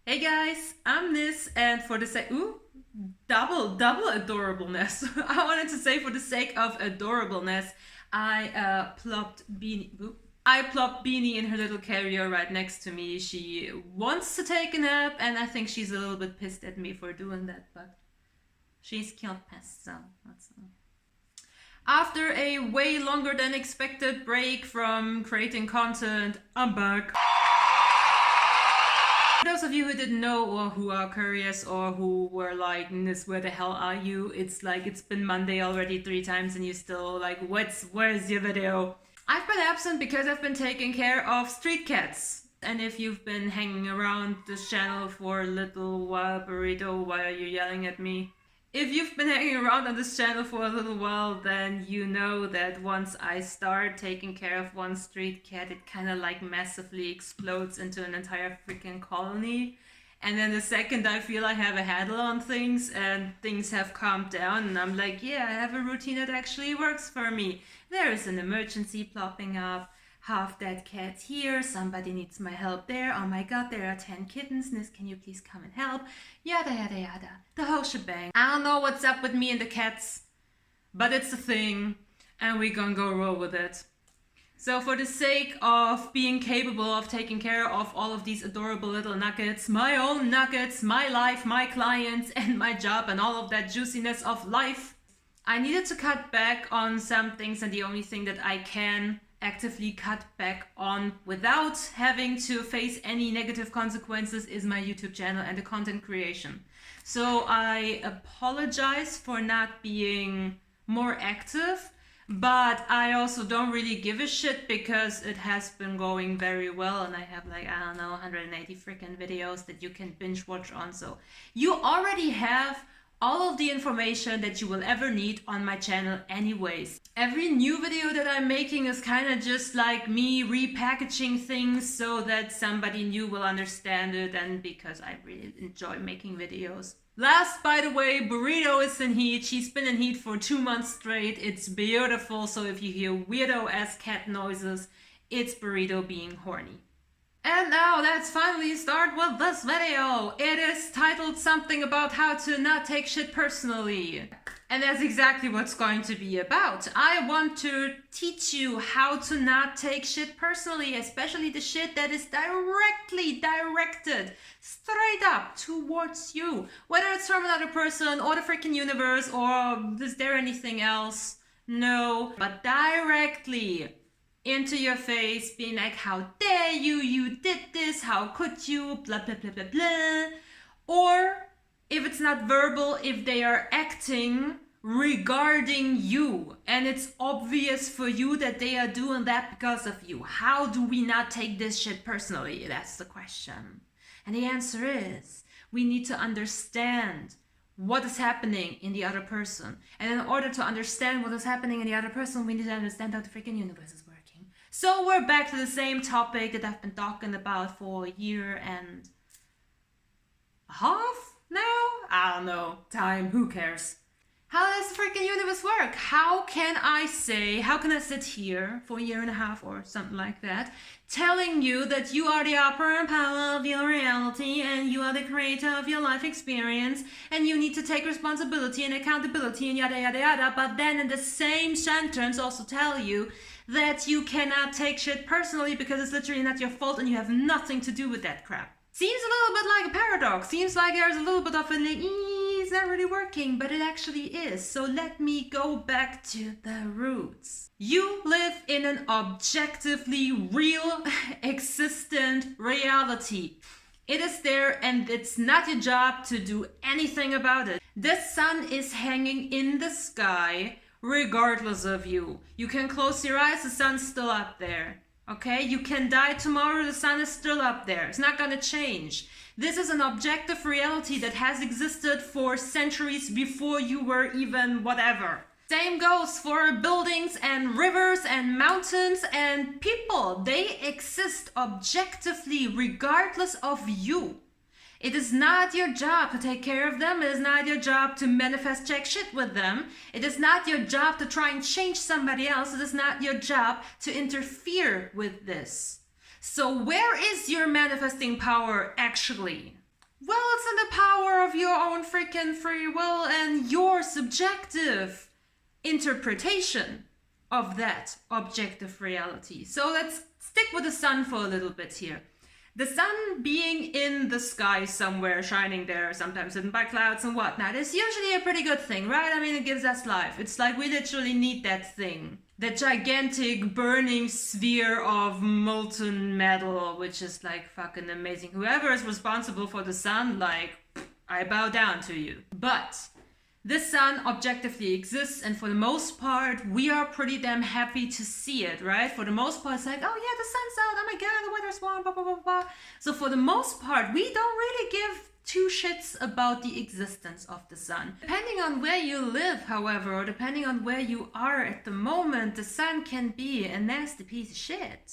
Hey guys, I'm Nis, and for the sake double adorableness. I wanted to say for the sake of adorableness, I plopped Beanie in her little carrier right next to me. She wants to take a nap, and I think she's a little bit pissed at me for doing that, but she's killed pissed, so that's. After a way longer than expected break from creating content, I'm back. For those of you who didn't know or who are curious or who were like, Nis, where the hell are you? It's like it's been Monday already 3 times and you're still like, where's your video? I've been absent because I've been taking care of street cats. And if you've been hanging around this channel for a little while, Burrito, why are you yelling at me? If you've been hanging around on this channel for a little while, then you know that once I start taking care of one street cat, it kind of like massively explodes into an entire freaking colony. And then the second I feel I have a handle on things and things have calmed down and I'm like, yeah, I have a routine that actually works for me. There is an emergency plopping up. Half dead cat here, somebody needs my help there, oh my god, there are 10 kittens, Nis, can you please come and help? Yada yada yada, the whole shebang. I don't know what's up with me and the cats, but it's a thing, and we gonna go roll with it. So for the sake of being capable of taking care of all of these adorable little nuggets, my own nuggets, my life, my clients, and my job, and all of that juiciness of life, I needed to cut back on some things, and the only thing that I can actively cut back on without having to face any negative consequences is my YouTube channel and the content creation. So I apologize for not being more active, but I also don't really give a shit because it has been going very well and I have like, I don't know, 180 freaking videos that you can binge watch on. So you already have all of the information that you will ever need on my channel anyways. Every new video that I'm making is kind of just like me repackaging things so that somebody new will understand it, and because I really enjoy making videos. Last, by the way, Burrito is in heat. She's been in heat for 2 months straight. It's beautiful, so if you hear weirdo-ass cat noises, it's Burrito being horny. And now let's finally start with this video. It is titled something about how to not take shit personally. And that's exactly what's going to be about. I want to teach you how to not take shit personally, especially the shit that is directly directed straight up towards you. Whether it's from another person or the freaking universe or is there anything else? No, but directly into your face, being like, how dare you, you did this, how could you, blah, blah, blah, blah, blah. Or if it's not verbal, if they are acting regarding you and it's obvious for you that they are doing that because of you. How do we not take this shit personally? That's the question. And the answer is, we need to understand what is happening in the other person. And in order to understand what is happening in the other person, we need to understand how the freaking universe is working. So we're back to the same topic that I've been talking about for a year and a half now? I don't know. Time, who cares? How does the freaking universe work? How can I sit here for a year and a half or something like that, telling you that you are the operant power of your reality and you are the creator of your life experience and you need to take responsibility and accountability and yada yada yada, but then in the same sentence also tell you that you cannot take shit personally because it's literally not your fault and you have nothing to do with that crap. Seems a little bit like a paradox. Seems like there's a little bit of a like, it's not really working, but it actually is. So let me go back to the roots. You live in an objectively real, existent reality. It is there and it's not your job to do anything about it. The sun is hanging in the sky regardless of you. You can close your eyes, the sun's still up there. Okay, you can die tomorrow, the sun is still up there. It's not gonna change. This is an objective reality that has existed for centuries before you were even whatever. Same goes for buildings and rivers and mountains and people. They exist objectively regardless of you. It is not your job to take care of them. It is not your job to manifest check shit with them. It is not your job to try and change somebody else. It is not your job to interfere with this. So where is your manifesting power actually? Well, it's in the power of your own freaking free will and your subjective interpretation of that objective reality. So let's stick with the sun for a little bit here. The sun being in the sky somewhere, shining there, sometimes hidden by clouds and whatnot, is usually a pretty good thing, right? I mean, it gives us life. It's like we literally need that thing. That gigantic burning sphere of molten metal, which is like fucking amazing. Whoever is responsible for the sun, like, I bow down to you. But the sun objectively exists, and for the most part, we are pretty damn happy to see it, right? For the most part, it's like, oh yeah, the sun's out, oh my god, the weather's warm, blah, blah, blah, blah. So for the most part, we don't really give two shits about the existence of the sun. Depending on where you live, however, or depending on where you are at the moment, the sun can be a nasty piece of shit.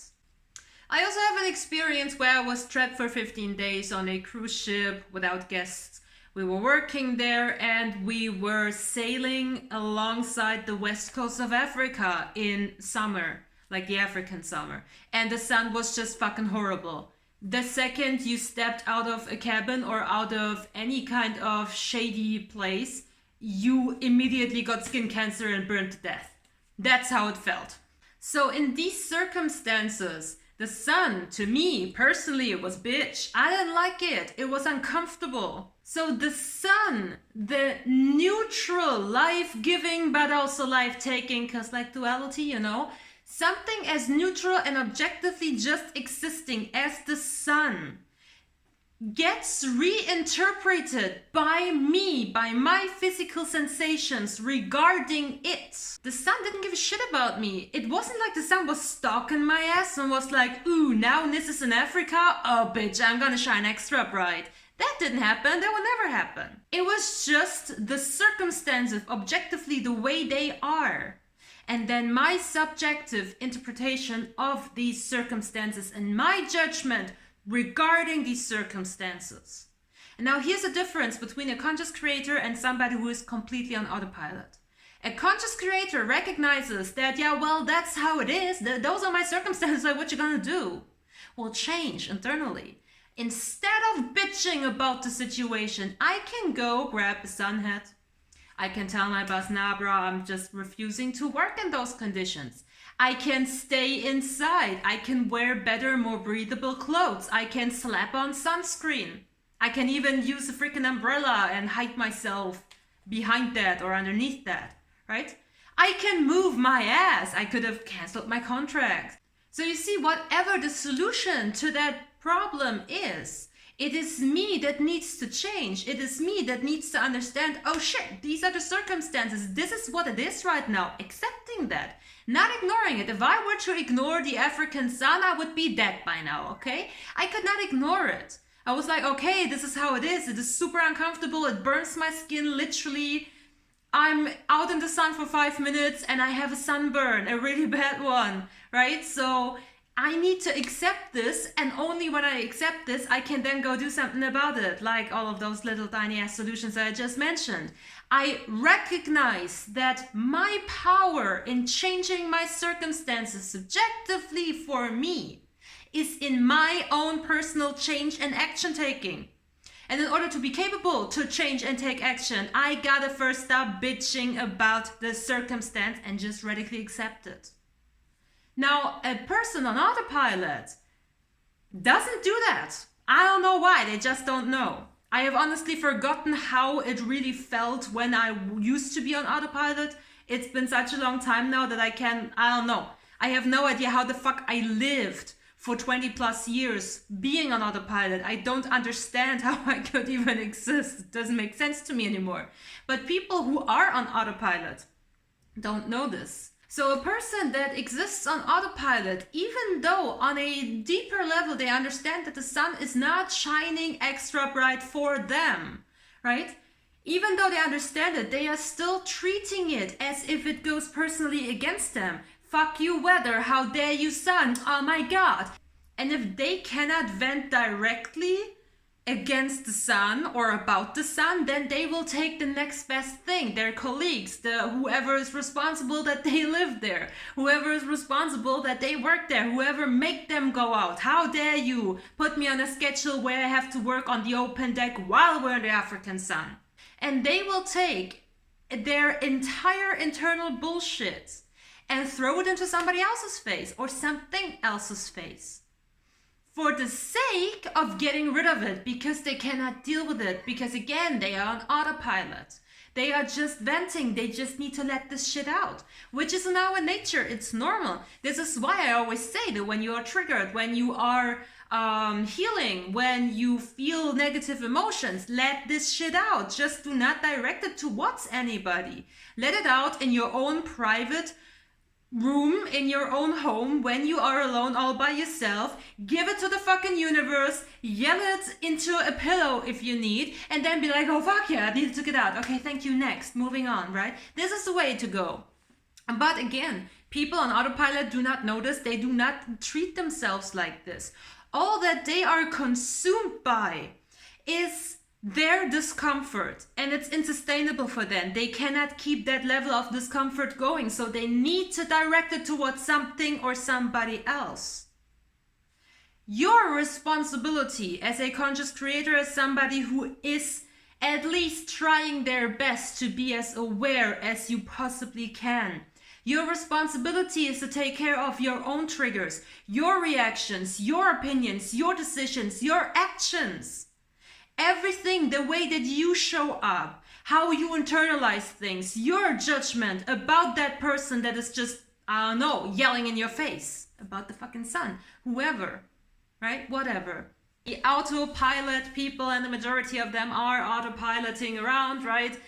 I also have an experience where I was trapped for 15 days on a cruise ship without guests. We were working there and we were sailing alongside the west coast of Africa in summer, like the African summer. And the sun was just fucking horrible. The second you stepped out of a cabin or out of any kind of shady place, you immediately got skin cancer and burned to death. That's how it felt. So in these circumstances, the sun, to me, personally, it was bitch. I didn't like it. It was uncomfortable. So the sun, the neutral, life-giving, but also life-taking, because like duality, you know, something as neutral and objectively just existing as the sun gets reinterpreted by me, by my physical sensations regarding it. The sun didn't give a shit about me. It wasn't like the sun was stalking my ass and was like, ooh, now this is in Africa? Oh, bitch, I'm gonna shine extra bright. That didn't happen. That will never happen. It was just the circumstances, objectively the way they are. And then my subjective interpretation of these circumstances and my judgment regarding these circumstances. And now here's the difference between a conscious creator and somebody who is completely on autopilot. A conscious creator recognizes that, yeah, well, that's how it is. Those are my circumstances. Like, what you gonna do? Well, change internally. Instead of bitching about the situation, I can go grab a sun hat. I can tell my boss, nah, bro, I'm just refusing to work in those conditions. I can stay inside. I can wear better, more breathable clothes. I can slap on sunscreen. I can even use a freaking umbrella and hide myself behind that or underneath that, right? I can move my ass. I could have canceled my contract. So you see, whatever the solution to that problem is, it is me that needs to change. It is me that needs to understand, oh shit, these are the circumstances. This is what it is right now. Accepting that. Not ignoring it. If I were to ignore the African sun, I would be dead by now, okay? I could not ignore it. I was like, okay, this is how it is. It is super uncomfortable. It burns my skin literally. I'm out in the sun for 5 minutes and I have a sunburn, a really bad one, right? So I need to accept this, and only when I accept this, I can then go do something about it, like all of those little tiny ass solutions that I just mentioned. I recognize that my power in changing my circumstances subjectively for me is in my own personal change and action taking. And in order to be capable to change and take action, I gotta first stop bitching about the circumstance and just radically accept it. Now, a person on autopilot doesn't do that. I don't know why, they just don't know. I have honestly forgotten how it really felt when I used to be on autopilot. It's been such a long time now that I don't know. I have no idea how the fuck I lived for 20 plus years being on autopilot. I don't understand how I could even exist. It doesn't make sense to me anymore. But people who are on autopilot don't know this. So a person that exists on autopilot, even though on a deeper level they understand that the sun is not shining extra bright for them, right? Even though they understand it, they are still treating it as if it goes personally against them. Fuck you weather, how dare you sun, oh my god. And if they cannot vent directly against the sun or about the sun, then they will take the next best thing, their colleagues, whoever is responsible that they live there, whoever is responsible that they work there, whoever make them go out. How dare you put me on a schedule where I have to work on the open deck while we're in the African sun? And they will take their entire internal bullshit and throw it into somebody else's face or something else's face, for the sake of getting rid of it, because they cannot deal with it, because again, they are on autopilot. They are just venting. They just need to let this shit out, which is in our nature. It's normal. This is why I always say that when you are triggered, when you are healing, when you feel negative emotions, let this shit out. Just do not direct it towards anybody. Let it out in your own private room, in your own home, when you are alone all by yourself. Give it to the fucking universe, yell it into a pillow if you need, and then be like, oh fuck yeah, I needed to get out. Okay, thank you, next, moving on, right? This is the way to go. But again, people on autopilot do not notice. They do not treat themselves like this. All that they are consumed by is their discomfort, and it's unsustainable for them. They cannot keep that level of discomfort going, so they need to direct it towards something or somebody else. Your responsibility as a conscious creator, as somebody who is at least trying their best to be as aware as you possibly can, your responsibility is to take care of your own triggers, your reactions, your opinions, your decisions, your actions. Everything, the way that you show up, how you internalize things, your judgment about that person that is just, I don't know, yelling in your face about the fucking sun, whoever, right? Whatever. The autopilot people, and the majority of them are autopiloting around, right?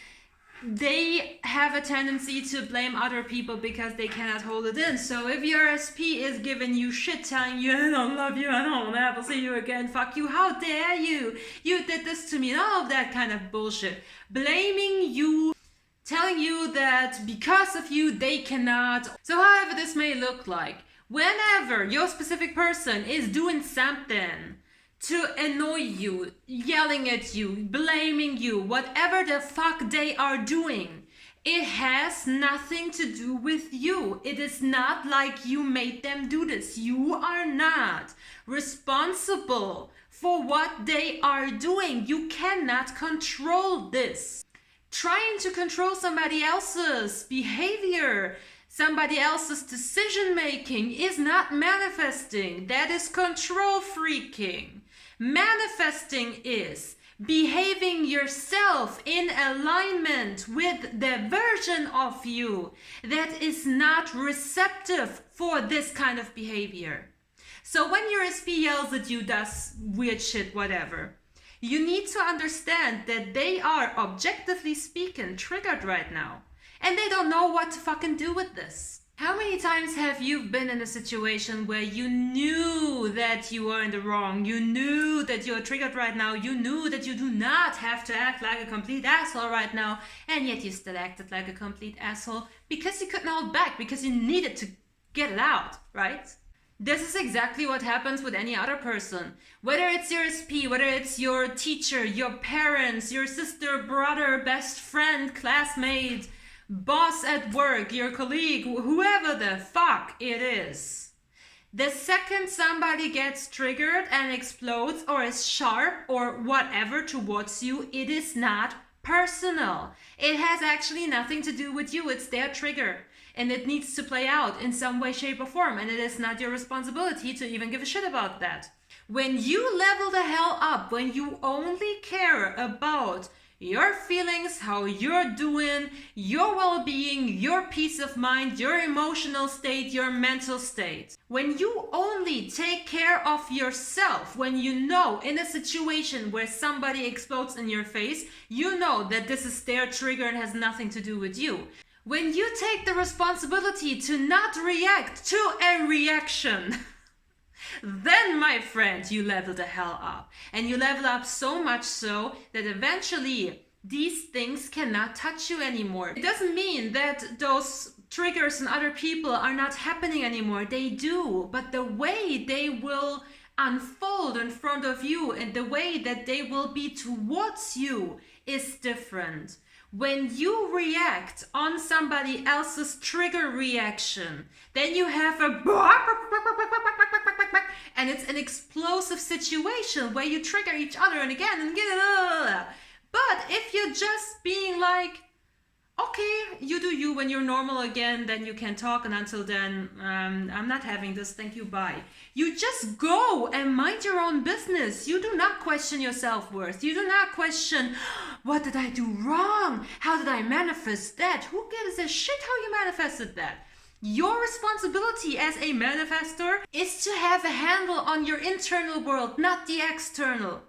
They have a tendency to blame other people because they cannot hold it in. So if your SP is giving you shit, telling you, I don't love you, I don't want to ever see you again, fuck you, how dare you, you did this to me, and all of that kind of bullshit, blaming you, telling you that because of you they cannot. So however this may look like, whenever your specific person is doing something to annoy you, yelling at you, blaming you, whatever the fuck they are doing, it has nothing to do with you. It is not like you made them do this. You are not responsible for what they are doing. You cannot control this. Trying to control somebody else's behavior, somebody else's decision making is not manifesting. That is control freaking. Manifesting is behaving yourself in alignment with the version of you that is not receptive for this kind of behavior. So when your SP yells at you, does weird shit, whatever, you need to understand that they are, objectively speaking, triggered right now. And they don't know what to fucking do with this. How many times have you been in a situation where you knew that you were in the wrong, you knew that you're triggered right now, you knew that you do not have to act like a complete asshole right now, and yet you still acted like a complete asshole because you couldn't hold back, because you needed to get it out, right? This is exactly what happens with any other person. Whether it's your SP, whether it's your teacher, your parents, your sister, brother, best friend, classmate, boss at work, your colleague, whoever the fuck it is. The second somebody gets triggered and explodes or is sharp or whatever towards you, it is not personal. It has actually nothing to do with you. It's their trigger. And it needs to play out in some way, shape, or form. And it is not your responsibility to even give a shit about that. When you level the hell up, when you only care about your feelings, how you're doing, your well-being, your peace of mind, your emotional state, your mental state. When you only take care of yourself, when you know in a situation where somebody explodes in your face, you know that this is their trigger and has nothing to do with you. When you take the responsibility to not react to a reaction, then, my friend, you level the hell up. And you level up so much so that eventually these things cannot touch you anymore. It doesn't mean that those triggers in other people are not happening anymore. They do. But the way they will unfold in front of you and the way that they will be towards you is different. When you react on somebody else's trigger reaction, then you have a and it's an explosive situation where you trigger each other and again and again. But if you're just being like, okay, you do you, when you're normal again, then you can talk, and until then, I'm not having this, thank you, bye. You just go and mind your own business. You do not question your self-worth. You do not question, what did I do wrong? How did I manifest that? Who gives a shit how you manifested that? Your responsibility as a manifestor is to have a handle on your internal world, not the external.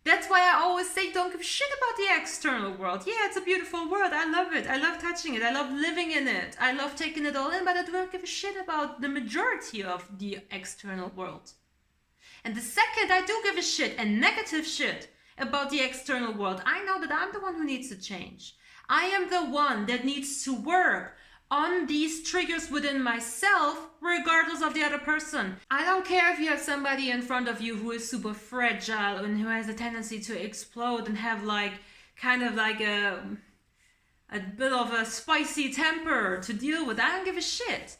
That's why I always say don't give a shit about the external world. Yeah, it's a beautiful world. I love it. I love touching it. I love living in it. I love taking it all in, but I don't give a shit about the majority of the external world. And the second I do give a shit, and negative shit, about the external world, I know that I'm the one who needs to change. I am the one that needs to work on these triggers within myself, regardless of the other person. I don't care if you have somebody in front of you who is super fragile and who has a tendency to explode and have like kind of like a bit of a spicy temper to deal with. I don't give a shit.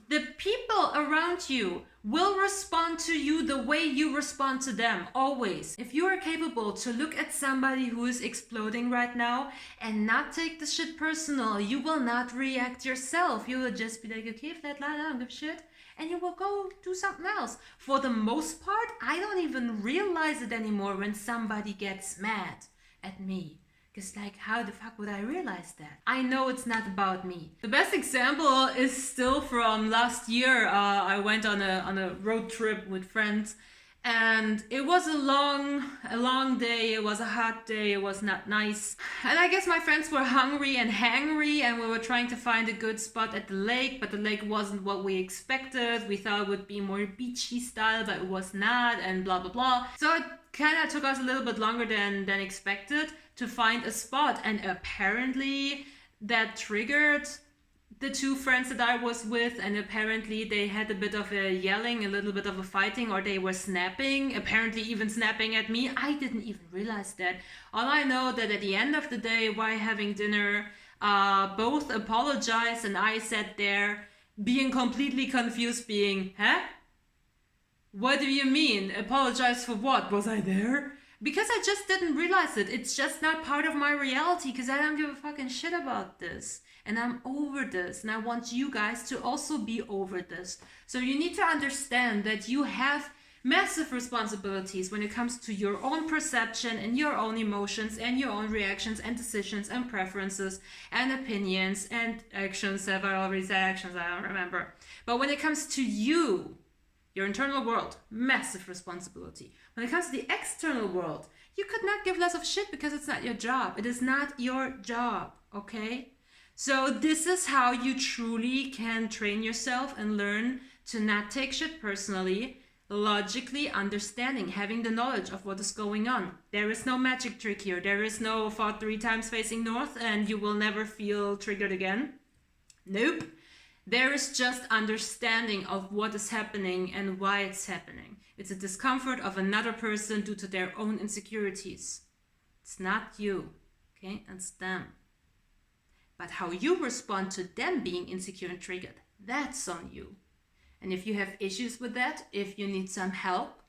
The people around you will respond to you the way you respond to them, always. If you are capable to look at somebody who is exploding right now and not take the shit personal, you will not react yourself. You will just be like, okay, if that line, I don't give a shit. And you will go do something else. For the most part, I don't even realize it anymore when somebody gets mad at me. Because like, how the fuck would I realize that? I know it's not about me. The best example is still from last year. I went on a road trip with friends, and it was a long day. It was a hot day. It was not nice. And I guess my friends were hungry and hangry, and we were trying to find a good spot at the lake, but the lake wasn't what we expected. We thought it would be more beachy style, but it was not, and blah, blah, blah. So it kind of took us a little bit longer than expected to find a spot, and apparently that triggered the two friends that I was with, and apparently they had a bit of a yelling, a little bit of a fighting, or they were snapping, apparently even snapping at me. I didn't even realize that. All I know that at the end of the day, while having dinner, both apologized, and I sat there being completely confused, being, huh? What do you mean? Apologize for what? Was I there? Because I just didn't realize it. It's just not part of my reality, because I don't give a fucking shit about this. And I'm over this. And I want you guys to also be over this. So you need to understand that you have massive responsibilities when it comes to your own perception and your own emotions and your own reactions and decisions and preferences and opinions and actions. Have I already said actions? I don't remember. But when it comes to you, your internal world, massive responsibility. When it comes to the external world, you could not give less of shit because it's not your job. It is not your job, okay? So this is how you truly can train yourself and learn to not take shit personally, logically understanding, having the knowledge of what is going on. There is no magic trick here. There is no fought 3 times facing north and you will never feel triggered again. Nope. There is just understanding of what is happening and why it's happening. It's a discomfort of another person due to their own insecurities. It's not you, okay? It's them. But how you respond to them being insecure and triggered, that's on you. And if you have issues with that, if you need some help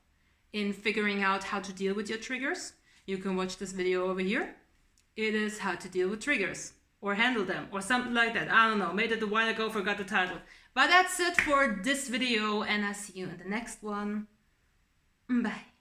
in figuring out how to deal with your triggers, you can watch this video over here. It is how to deal with triggers. Or handle them, or something like that. I don't know, made it a while ago, forgot the title. But that's it for this video, and I'll see you in the next one. Bye.